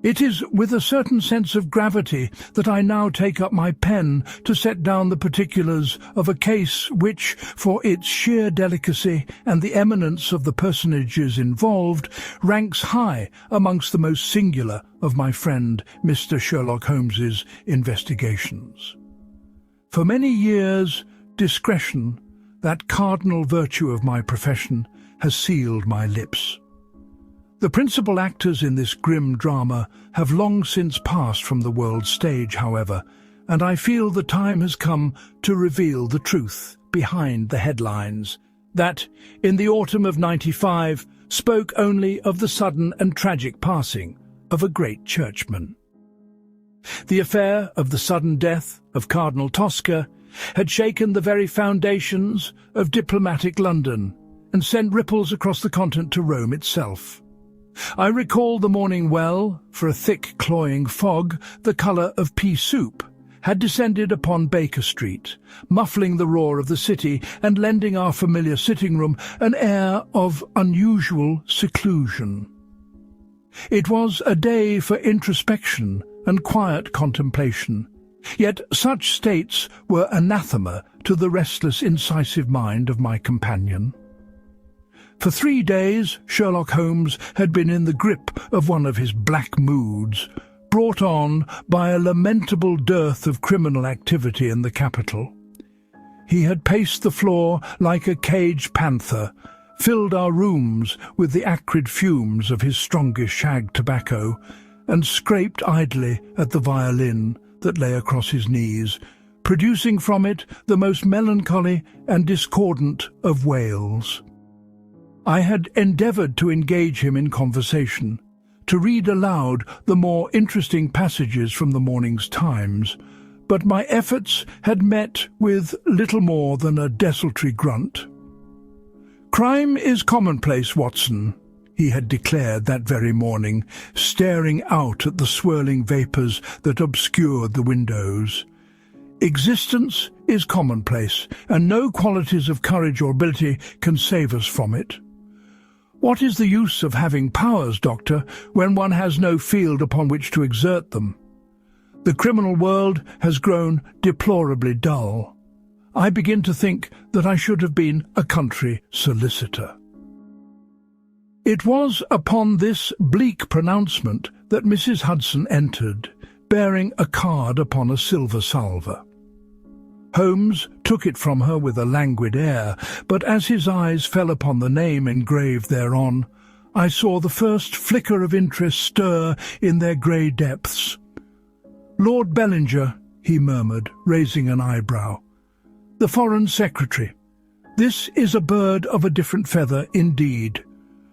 It is with a certain sense of gravity that I now take up my pen to set down the particulars of a case which, for its sheer delicacy and the eminence of the personages involved, ranks high amongst the most singular of my friend Mr. Sherlock Holmes's investigations. For many years, discretion, that cardinal virtue of my profession, has sealed my lips. The principal actors in this grim drama have long since passed from the world's stage, however, and I feel the time has come to reveal the truth behind the headlines that, in the autumn of '95, spoke only of the sudden and tragic passing of a great churchman. The affair of the sudden death of Cardinal Tosca had shaken the very foundations of diplomatic London and sent ripples across the continent to Rome itself. I recall the morning well, for a thick, cloying fog, the colour of pea soup, had descended upon Baker Street, muffling the roar of the city and lending our familiar sitting room an air of unusual seclusion. It was a day for introspection and quiet contemplation, yet such states were anathema to the restless, incisive mind of my companion. For 3 days Sherlock Holmes had been in the grip of one of his black moods, brought on by a lamentable dearth of criminal activity in the capital. He had paced the floor like a caged panther, filled our rooms with the acrid fumes of his strongest shag tobacco, and scraped idly at the violin that lay across his knees, producing from it the most melancholy and discordant of wails. I had endeavoured to engage him in conversation, to read aloud the more interesting passages from the morning's Times, but my efforts had met with little more than a desultory grunt. "Crime is commonplace, Watson," he had declared that very morning, staring out at the swirling vapours that obscured the windows. "Existence is commonplace, and no qualities of courage or ability can save us from it. What is the use of having powers, Doctor, when one has no field upon which to exert them? The criminal world has grown deplorably dull. I begin to think that I should have been a country solicitor." It was upon this bleak pronouncement that Mrs. Hudson entered, bearing a card upon a silver salver. Holmes took it from her with a languid air, but as his eyes fell upon the name engraved thereon, I saw the first flicker of interest stir in their grey depths. "Lord Bellinger," he murmured, raising an eyebrow. "The Foreign Secretary. This is a bird of a different feather indeed.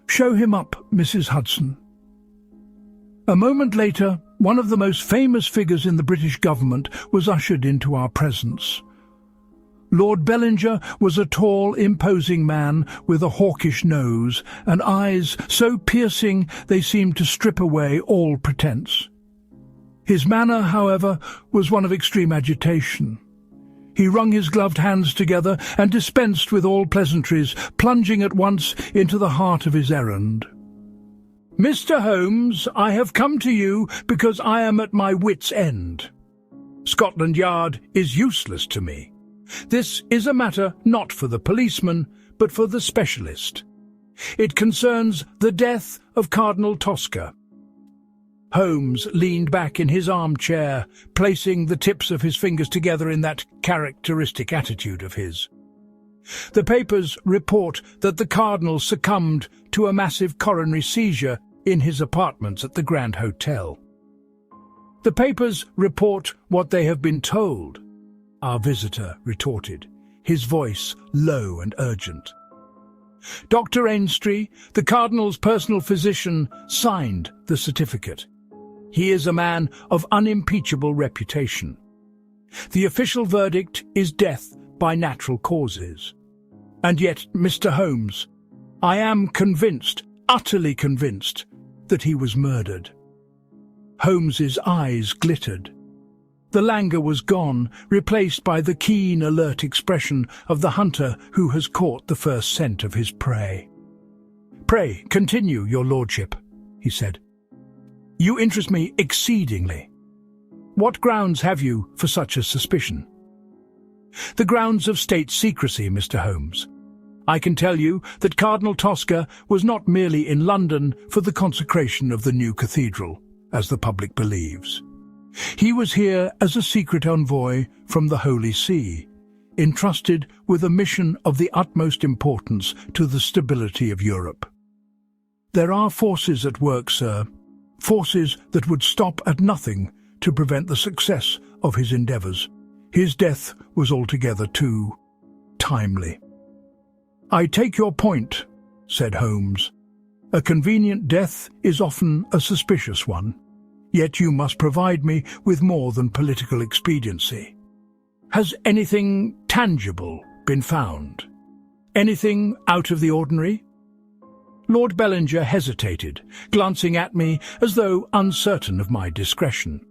Show him up, Mrs. Hudson." A moment later, one of the most famous figures in the British government was ushered into our presence. Lord Bellinger was a tall, imposing man with a hawkish nose and eyes so piercing they seemed to strip away all pretence. His manner, however, was one of extreme agitation. He wrung his gloved hands together and dispensed with all pleasantries, plunging at once into the heart of his errand. "Mr. Holmes, I have come to you because I am at my wit's end. Scotland Yard is useless to me. This is a matter not for the policeman, but for the specialist. It concerns the death of Cardinal Tosca." Holmes leaned back in his armchair, placing the tips of his fingers together in that characteristic attitude of his. "The papers report that the Cardinal succumbed to a massive coronary seizure in his apartments at the Grand Hotel." "The papers report what they have been told," our visitor retorted, his voice low and urgent. Dr. Ainstree, the Cardinal's personal physician, signed the certificate. He is a man of unimpeachable reputation. The official verdict is death by natural causes. And yet, Mr. Holmes, I am convinced, utterly convinced, that he was murdered." Holmes's eyes glittered. The languor was gone, replaced by the keen, alert expression of the hunter who has caught the first scent of his prey. "Pray, continue, your lordship," he said. You interest me exceedingly. What grounds have you for such a suspicion? The grounds of state secrecy, Mr. Holmes. I can tell you that Cardinal Tosca was not merely in London for the consecration of the new cathedral, as the public believes. He was here as a secret envoy from the Holy See, entrusted with a mission of the utmost importance to the stability of Europe. There are forces at work, sir, forces that would stop at nothing to prevent the success of his endeavours. His death was altogether too timely. I take your point, said Holmes. A convenient death is often a suspicious one, yet you must provide me with more than political expediency. Has anything tangible been found? Anything out of the ordinary? Lord Bellinger hesitated, glancing at me as though uncertain of my discretion.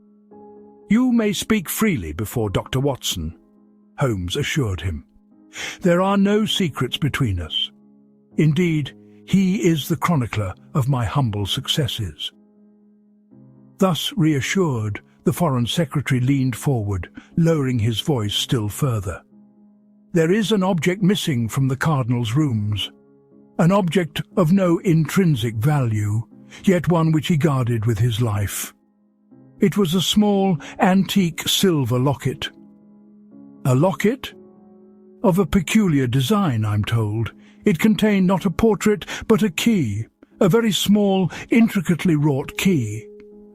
You may speak freely before Dr. Watson, Holmes assured him. There are no secrets between us. Indeed, he is the chronicler of my humble successes. Thus reassured, the Foreign Secretary leaned forward, lowering his voice still further. There is an object missing from the Cardinal's rooms, an object of no intrinsic value, yet one which he guarded with his life. It was a small, antique silver locket. A locket? Of a peculiar design, I'm told. It contained not a portrait, but a key, a very small, intricately wrought key.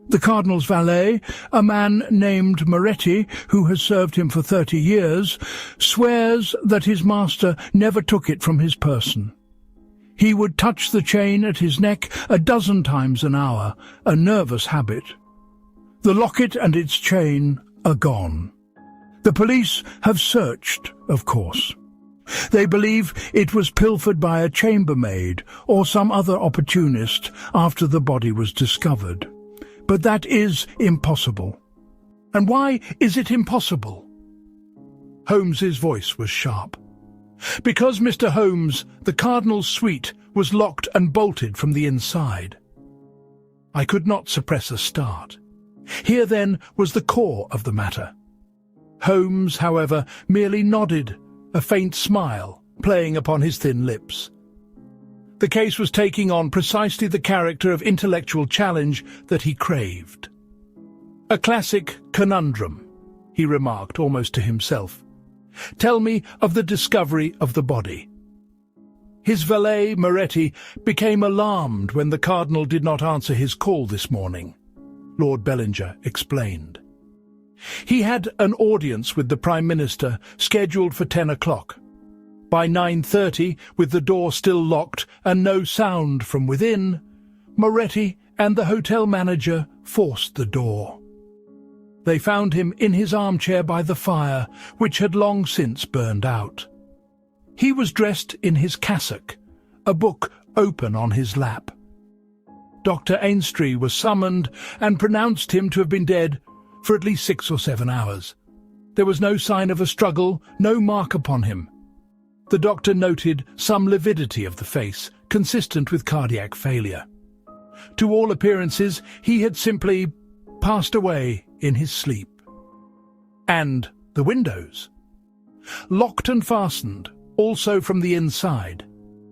The Cardinal's valet, a man named Moretti, who has served him for 30 years, swears that his master never took it from his person. He would touch the chain at his neck a dozen times an hour, a nervous habit. The locket and its chain are gone. The police have searched, of course. They believe it was pilfered by a chambermaid or some other opportunist after the body was discovered. But that is impossible. And why is it impossible? Holmes's voice was sharp. Because, Mr. Holmes, the Cardinal's suite was locked and bolted from the inside. I could not suppress a start. Here, then, was the core of the matter. Holmes, however, merely nodded, a faint smile playing upon his thin lips. The case was taking on precisely the character of intellectual challenge that he craved. A classic conundrum, he remarked almost to himself. Tell me of the discovery of the body. His valet, Moretti, became alarmed when the Cardinal did not answer his call this morning, Lord Bellinger explained. He had an audience with the Prime Minister scheduled for 10 o'clock. By 9:30, with the door still locked and no sound from within, Moretti and the hotel manager forced the door. They found him in his armchair by the fire, which had long since burned out. He was dressed in his cassock, a book open on his lap. Dr. Ainstree was summoned and pronounced him to have been dead for at least 6 or 7 hours. There was no sign of a struggle, no mark upon him. The doctor noted some lividity of the face, consistent with cardiac failure. To all appearances, he had simply passed away in his sleep. And the windows? Locked and fastened, also from the inside.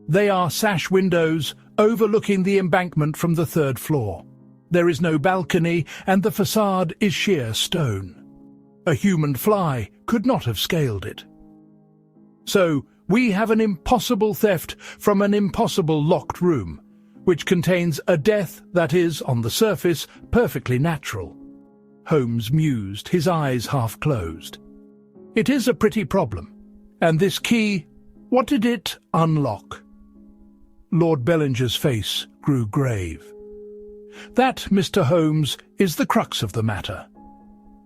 They are sash windows overlooking the embankment from the 3rd floor. There is no balcony, and the facade is sheer stone. A human fly could not have scaled it. So, we have an impossible theft from an impossible locked room, which contains a death that is, on the surface, perfectly natural. Holmes mused, his eyes half closed. It is a pretty problem. And this key, what did it unlock? Lord Bellinger's face grew grave. That, Mr. Holmes, is the crux of the matter.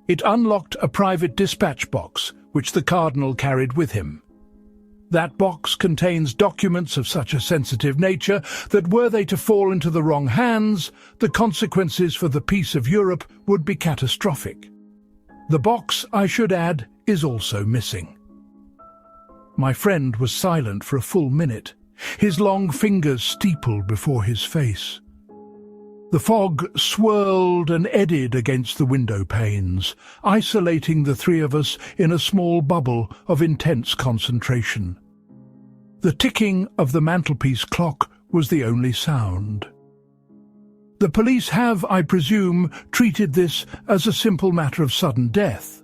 It unlocked a private dispatch box which the Cardinal carried with him. That box contains documents of such a sensitive nature that were they to fall into the wrong hands, the consequences for the peace of Europe would be catastrophic. The box, I should add, is also missing. My friend was silent for a full minute, his long fingers steepled before his face. The fog swirled and eddied against the window panes, isolating the three of us in a small bubble of intense concentration. The ticking of the mantelpiece clock was the only sound. "The police have, I presume, treated this as a simple matter of sudden death?"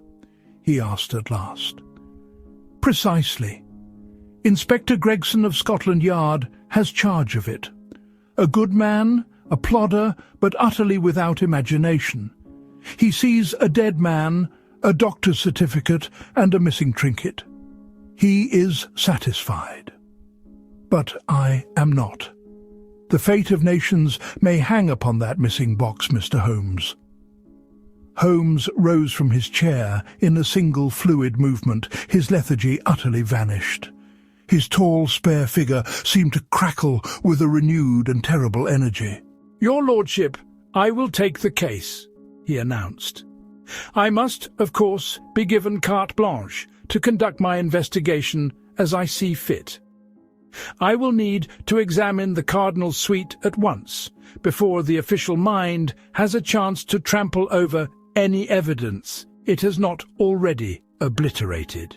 he asked at last. "Precisely. Inspector Gregson of Scotland Yard has charge of it. A good man, a plodder, but utterly without imagination. He sees a dead man, a doctor's certificate, and a missing trinket. He is satisfied. But I am not. The fate of nations may hang upon that missing box, Mr. Holmes." Holmes rose from his chair in a single fluid movement, his lethargy utterly vanished. His tall, spare figure seemed to crackle with a renewed and terrible energy. "Your lordship, I will take the case," he announced. "I must, of course, be given carte blanche to conduct my investigation as I see fit. I will need to examine the Cardinal's suite at once, before the official mind has a chance to trample over any evidence it has not already obliterated."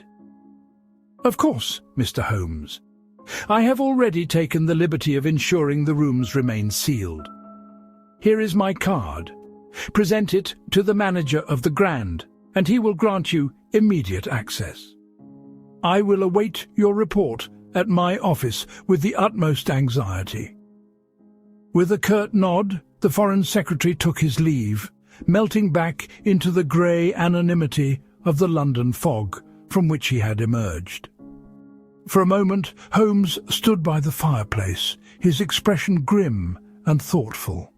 "Of course, Mr. Holmes. I have already taken the liberty of ensuring the rooms remain sealed. Here is my card. Present it to the manager of the Grand, and he will grant you immediate access. I will await your report at my office with the utmost anxiety." With a curt nod, the Foreign Secretary took his leave, melting back into the grey anonymity of the London fog from which he had emerged. For a moment, Holmes stood by the fireplace, his expression grim and thoughtful.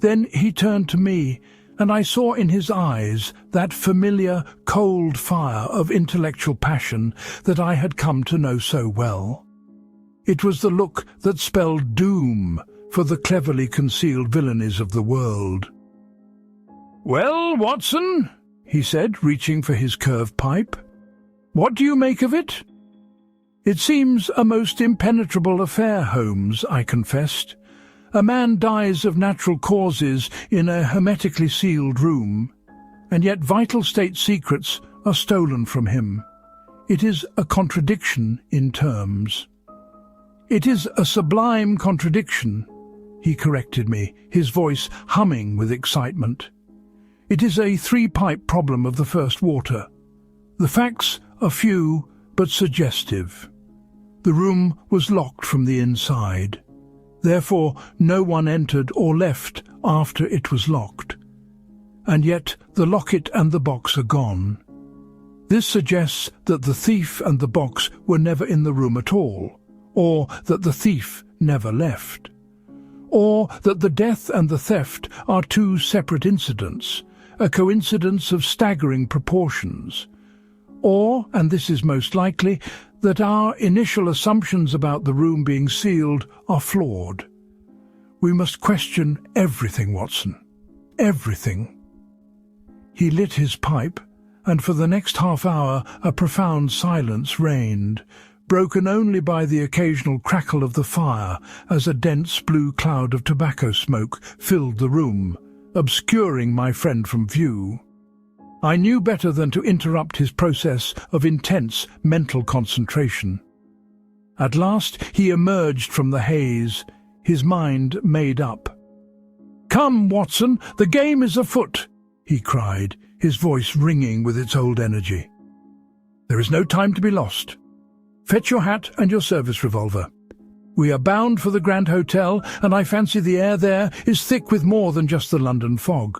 Then he turned to me, and I saw in his eyes that familiar, cold fire of intellectual passion that I had come to know so well. It was the look that spelled doom for the cleverly concealed villainies of the world. "Well, Watson," he said, reaching for his curved pipe, "what do you make of it?" "It seems a most impenetrable affair, Holmes," I confessed. "A man dies of natural causes in a hermetically sealed room, and yet vital state secrets are stolen from him. It is a contradiction in terms." "It is a sublime contradiction," he corrected me, his voice humming with excitement. "It is a three-pipe problem of the first water. The facts are few but suggestive. The room was locked from the inside. Therefore, no one entered or left after it was locked. And yet the locket and the box are gone. This suggests that the thief and the box were never in the room at all, or that the thief never left, or that the death and the theft are two separate incidents, a coincidence of staggering proportions, or, and this is most likely, that our initial assumptions about the room being sealed are flawed. We must question everything, Watson. Everything." He lit his pipe, and for the next half-hour a profound silence reigned, broken only by the occasional crackle of the fire as a dense blue cloud of tobacco smoke filled the room, obscuring my friend from view. I knew better than to interrupt his process of intense mental concentration. At last he emerged from the haze, his mind made up. "Come, Watson, the game is afoot," he cried, his voice ringing with its old energy. "There is no time to be lost. Fetch your hat and your service revolver. We are bound for the Grand Hotel, and I fancy the air there is thick with more than just the London fog."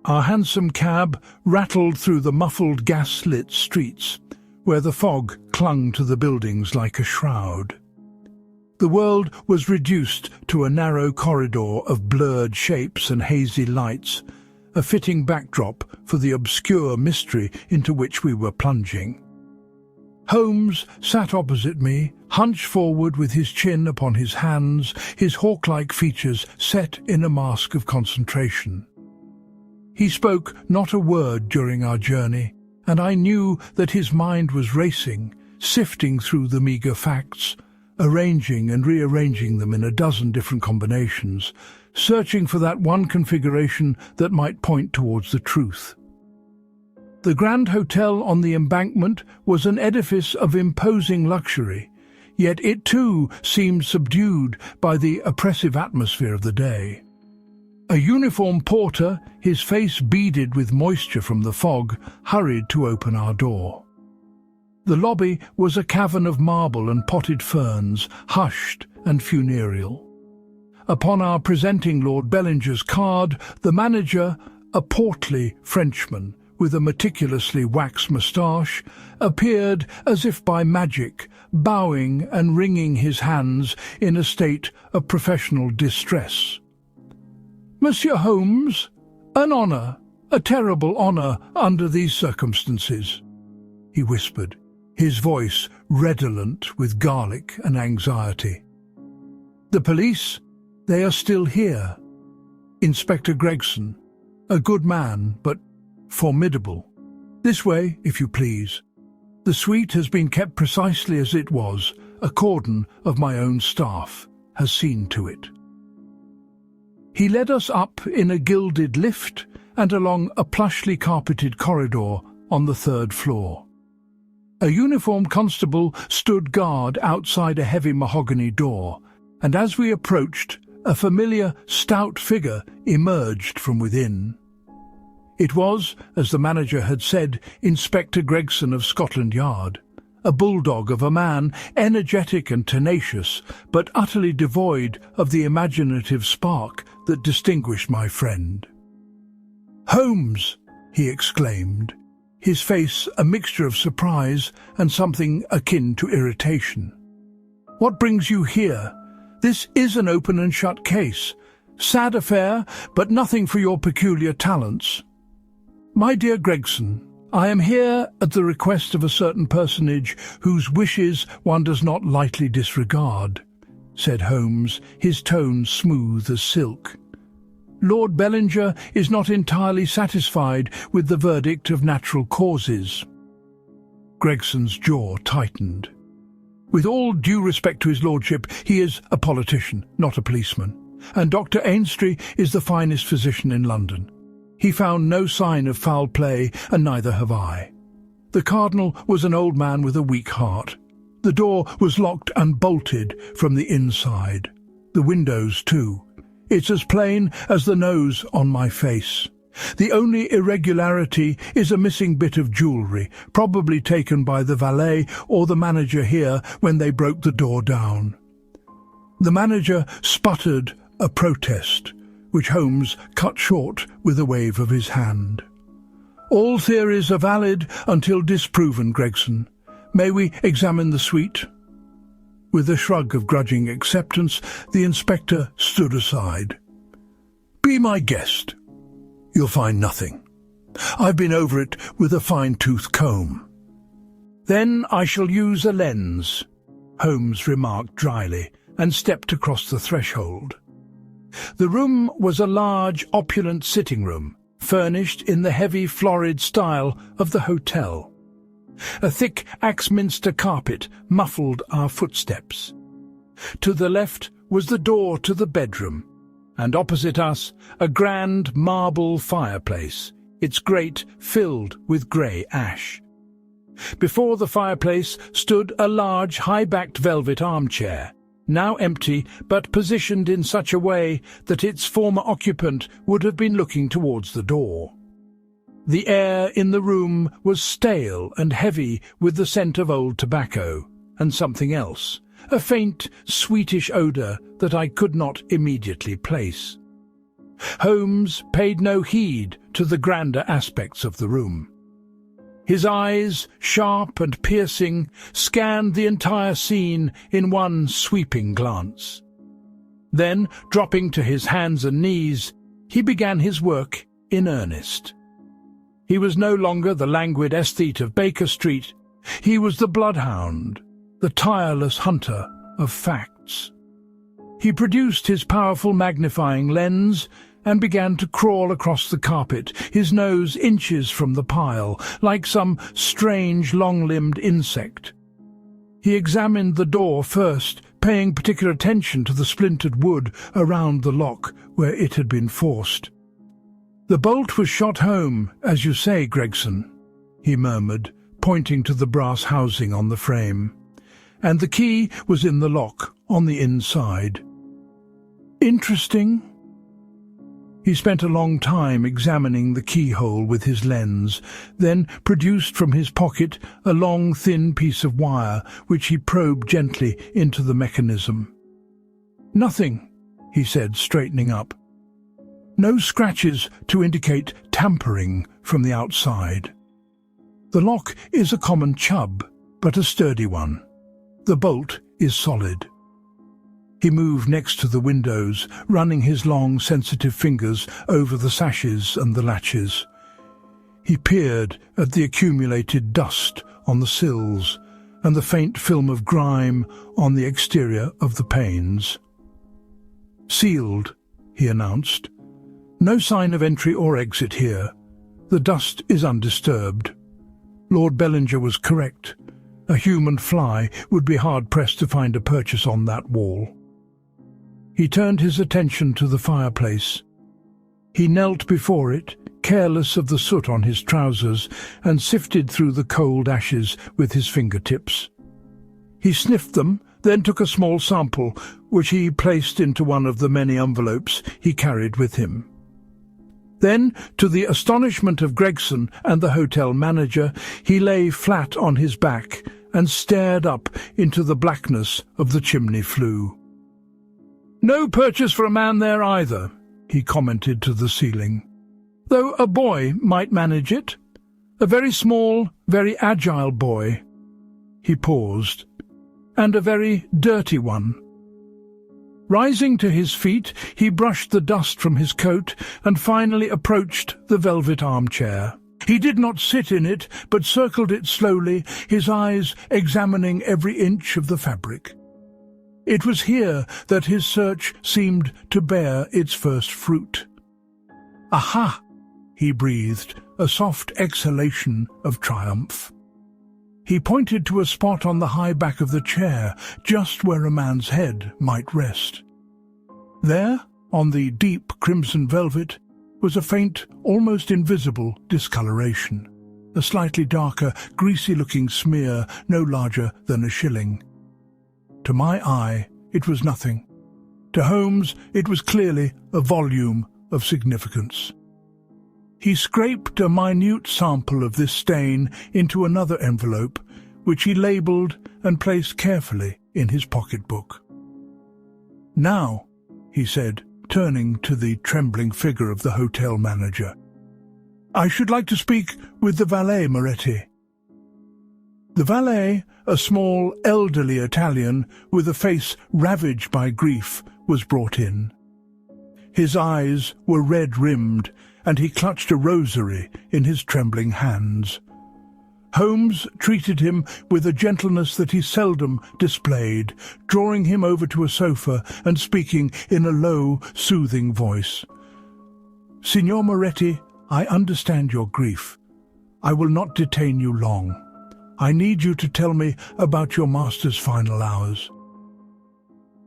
Our hansom cab rattled through the muffled gas-lit streets, where the fog clung to the buildings like a shroud. The world was reduced to a narrow corridor of blurred shapes and hazy lights, a fitting backdrop for the obscure mystery into which we were plunging. Holmes sat opposite me, hunched forward with his chin upon his hands, his hawk-like features set in a mask of concentration. He spoke not a word during our journey, and I knew that his mind was racing, sifting through the meagre facts, arranging and rearranging them in a dozen different combinations, searching for that one configuration that might point towards the truth. The Grand Hotel on the Embankment was an edifice of imposing luxury, yet it too seemed subdued by the oppressive atmosphere of the day. A uniformed porter, his face beaded with moisture from the fog, hurried to open our door. The lobby was a cavern of marble and potted ferns, hushed and funereal. Upon our presenting Lord Bellinger's card, the manager, a portly Frenchman with a meticulously waxed moustache, appeared as if by magic, bowing and wringing his hands in a state of professional distress. "Monsieur Holmes, an honour, a terrible honour under these circumstances," he whispered, his voice redolent with garlic and anxiety. "The police, they are still here. Inspector Gregson, a good man, but formidable. This way, if you please. The suite has been kept precisely as it was. A cordon of my own staff has seen to it." He led us up in a gilded lift and along a plushly carpeted corridor on the 3rd floor. A uniformed constable stood guard outside a heavy mahogany door, and as we approached, a familiar, stout figure emerged from within. It was, as the manager had said, Inspector Gregson of Scotland Yard, a bulldog of a man, energetic and tenacious, but utterly devoid of the imaginative spark that distinguished my friend. "Holmes!" he exclaimed, his face a mixture of surprise and something akin to irritation. "What brings you here? This is an open and shut case. Sad affair, but nothing for your peculiar talents." "My dear Gregson, I am here at the request of a certain personage whose wishes one does not lightly disregard," said Holmes, his tone smooth as silk. "Lord Bellinger is not entirely satisfied with the verdict of natural causes." Gregson's jaw tightened. "With all due respect to his lordship, he is a politician, not a policeman, and Dr. Ainstree is the finest physician in London. He found no sign of foul play, and neither have I. The Cardinal was an old man with a weak heart. The door was locked and bolted from the inside. The windows, too. It's as plain as the nose on my face. The only irregularity is a missing bit of jewellery, probably taken by the valet or the manager here when they broke the door down." The manager sputtered a protest, which Holmes cut short with a wave of his hand. "All theories are valid until disproven, Gregson. May we examine the suite?" With a shrug of grudging acceptance, the inspector stood aside. "Be my guest. You'll find nothing. I've been over it with a fine-tooth comb." "Then I shall use a lens," Holmes remarked dryly, and stepped across the threshold. The room was a large, opulent sitting room, furnished in the heavy, florid style of the hotel. A thick Axminster carpet muffled our footsteps. To the left was the door to the bedroom, and opposite us a grand marble fireplace, its grate filled with grey ash. Before the fireplace stood a large, high-backed velvet armchair, now empty but positioned in such a way that its former occupant would have been looking towards the door. The air in the room was stale and heavy with the scent of old tobacco, and something else, a faint, sweetish odour that I could not immediately place. Holmes paid no heed to the grander aspects of the room. His eyes, sharp and piercing, scanned the entire scene in one sweeping glance. Then, dropping to his hands and knees, he began his work in earnest. He was no longer the languid aesthete of Baker Street. He was the bloodhound, the tireless hunter of facts. He produced his powerful magnifying lens and began to crawl across the carpet, his nose inches from the pile, like some strange long-limbed insect. He examined the door first, paying particular attention to the splintered wood around the lock where it had been forced. "The bolt was shot home, as you say, Gregson," he murmured, pointing to the brass housing on the frame. "And the key was in the lock, on the inside." "Interesting." He spent a long time examining the keyhole with his lens, then produced from his pocket a long, thin piece of wire, which he probed gently into the mechanism. "Nothing," he said, straightening up. "No scratches to indicate tampering from the outside. The lock is a common chub, but a sturdy one. The bolt is solid." He moved next to the windows, running his long, sensitive fingers over the sashes and the latches. He peered at the accumulated dust on the sills and the faint film of grime on the exterior of the panes. "Sealed," he announced. "No sign of entry or exit here. The dust is undisturbed. Lord Bellinger was correct. A human fly would be hard-pressed to find a purchase on that wall." He turned his attention to the fireplace. He knelt before it, careless of the soot on his trousers, and sifted through the cold ashes with his fingertips. He sniffed them, then took a small sample, which he placed into one of the many envelopes he carried with him. Then, to the astonishment of Gregson and the hotel manager, he lay flat on his back and stared up into the blackness of the chimney flue. "No purchase for a man there either," he commented to the ceiling. "Though a boy might manage it. A very small, very agile boy." He paused. "And a very dirty one." Rising to his feet, he brushed the dust from his coat and finally approached the velvet armchair. He did not sit in it, but circled it slowly, his eyes examining every inch of the fabric. It was here that his search seemed to bear its first fruit. "Aha!" he breathed, a soft exhalation of triumph. He pointed to a spot on the high back of the chair, just where a man's head might rest. There, on the deep crimson velvet, was a faint, almost invisible discoloration, a slightly darker, greasy-looking smear no larger than a shilling. To my eye, it was nothing. To Holmes, it was clearly a volume of significance. He scraped a minute sample of this stain into another envelope, which he labelled and placed carefully in his pocketbook. "Now," he said, turning to the trembling figure of the hotel manager, "I should like to speak with the valet, Moretti." The valet, a small, elderly Italian with a face ravaged by grief, was brought in. His eyes were red-rimmed, and he clutched a rosary in his trembling hands. Holmes treated him with a gentleness that he seldom displayed, drawing him over to a sofa and speaking in a low, soothing voice. "Signor Moretti, I understand your grief. I will not detain you long. I need you to tell me about your master's final hours."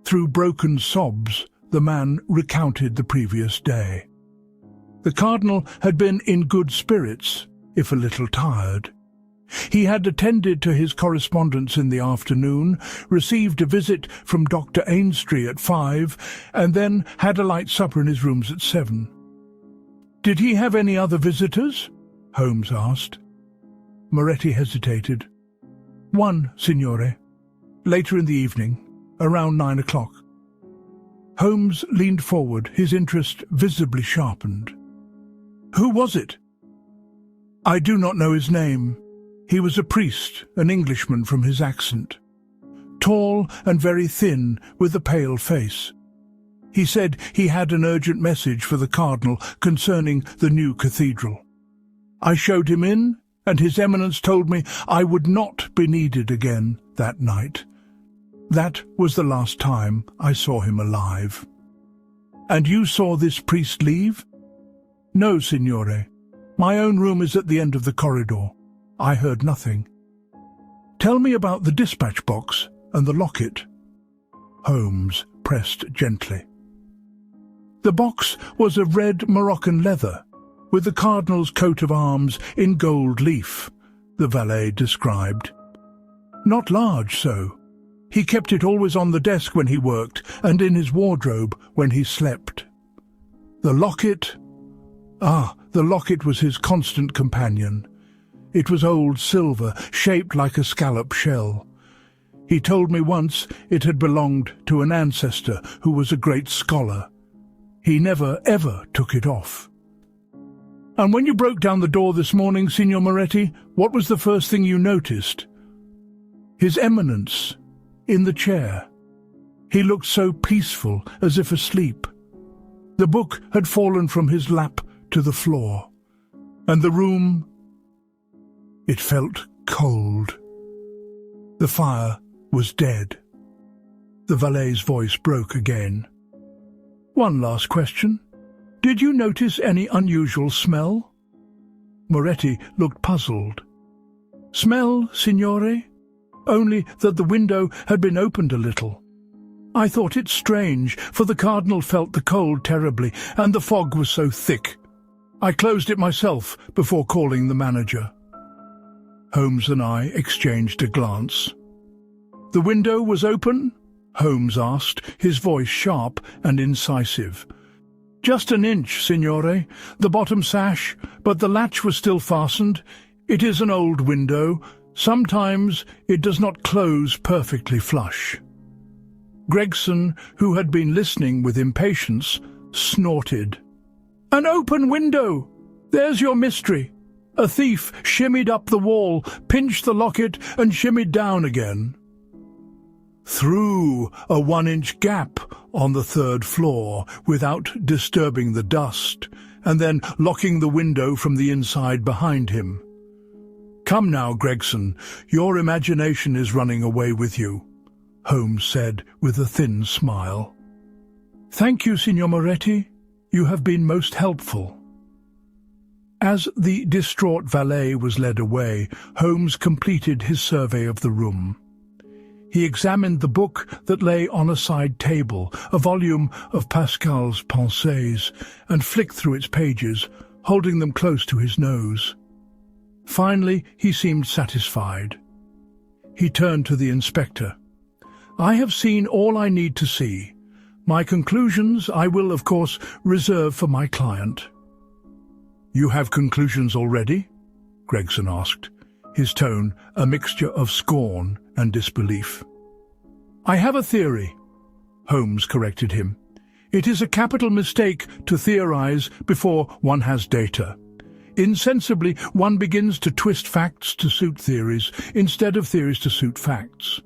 Through broken sobs, the man recounted the previous day. The Cardinal had been in good spirits, if a little tired. He had attended to his correspondence in the afternoon, received a visit from Dr. Ainstree at 5, and then had a light supper in his rooms at 7. "Did he have any other visitors?" Holmes asked. Moretti hesitated. "One, signore. Later in the evening, around 9 o'clock. Holmes leaned forward, his interest visibly sharpened. "Who was it?" "I do not know his name. He was a priest, an Englishman from his accent. Tall and very thin, with a pale face. He said he had an urgent message for the Cardinal concerning the new cathedral. I showed him in, and His Eminence told me I would not be needed again that night. That was the last time I saw him alive." "And you saw this priest leave?" "No, signore. My own room is at the end of the corridor. I heard nothing." "Tell me about the dispatch box and the locket." Holmes pressed gently. The box was of red Moroccan leather, with the Cardinal's coat of arms in gold leaf, the valet described. Not large, so. He kept it always on the desk when he worked and in his wardrobe when he slept. The locket? The locket was his constant companion. It was old silver, shaped like a scallop shell. He told me once it had belonged to an ancestor who was a great scholar. He never, ever took it off. And when you broke down the door this morning, Signor Moretti, what was the first thing you noticed? His Eminence, in the chair. He looked so peaceful, as if asleep. The book had fallen from his lap to the floor, and the room, it felt cold. The fire was dead. The valet's voice broke again. One last question. Did you notice any unusual smell? Moretti looked puzzled. Smell, signore? Only that the window had been opened a little. I thought it strange, for the Cardinal felt the cold terribly, and the fog was so thick. I closed it myself before calling the manager. Holmes and I exchanged a glance. The window was open? Holmes asked, his voice sharp and incisive. Just an inch, signore, the bottom sash, but the latch was still fastened. It is an old window. Sometimes it does not close perfectly flush. Gregson, who had been listening with impatience, snorted. An open window! There's your mystery. A thief shimmied up the wall, pinched the locket, and shimmied down again. Through a 1-inch gap on the 3rd floor without disturbing the dust, and then locking the window from the inside behind him. Come now, Gregson, your imagination is running away with you, Holmes said with a thin smile. Thank you, Signor Moretti. You have been most helpful. As the distraught valet was led away, Holmes completed his survey of the room. He examined the book that lay on a side table, a volume of Pascal's Pensées, and flicked through its pages, holding them close to his nose. Finally, he seemed satisfied. He turned to the inspector. I have seen all I need to see. My conclusions I will, of course, reserve for my client. You have conclusions already? Gregson asked, his tone a mixture of scorn and disbelief. I have a theory, Holmes corrected him. It is a capital mistake to theorize before one has data. Insensibly, one begins to twist facts to suit theories instead of theories to suit facts.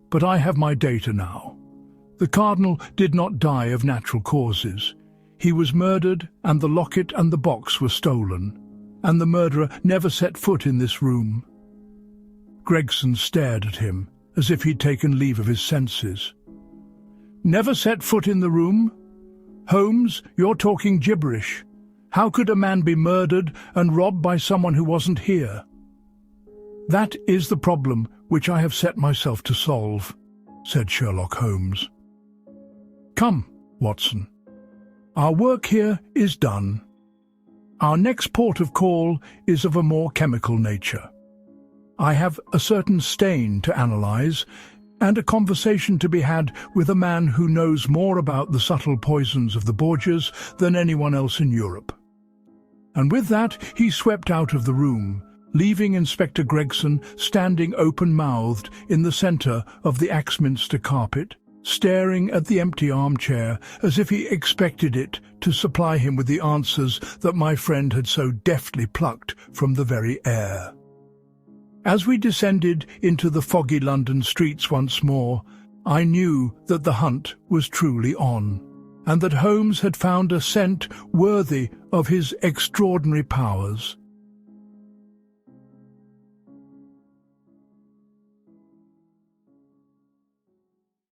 But I have my data now. The Cardinal did not die of natural causes. He was murdered, and the locket and the box were stolen, and the murderer never set foot in this room. Gregson stared at him, as if he'd taken leave of his senses. Never set foot in the room? Holmes, you're talking gibberish. How could a man be murdered and robbed by someone who wasn't here? That is the problem which I have set myself to solve, said Sherlock Holmes. Come, Watson. Our work here is done. Our next port of call is of a more chemical nature. I have a certain stain to analyze, and a conversation to be had with a man who knows more about the subtle poisons of the Borgias than anyone else in Europe. And with that he swept out of the room, leaving Inspector Gregson standing open-mouthed in the centre of the Axminster carpet, staring at the empty armchair as if he expected it to supply him with the answers that my friend had so deftly plucked from the very air. As we descended into the foggy London streets once more, I knew that the hunt was truly on, and that Holmes had found a scent worthy of his extraordinary powers.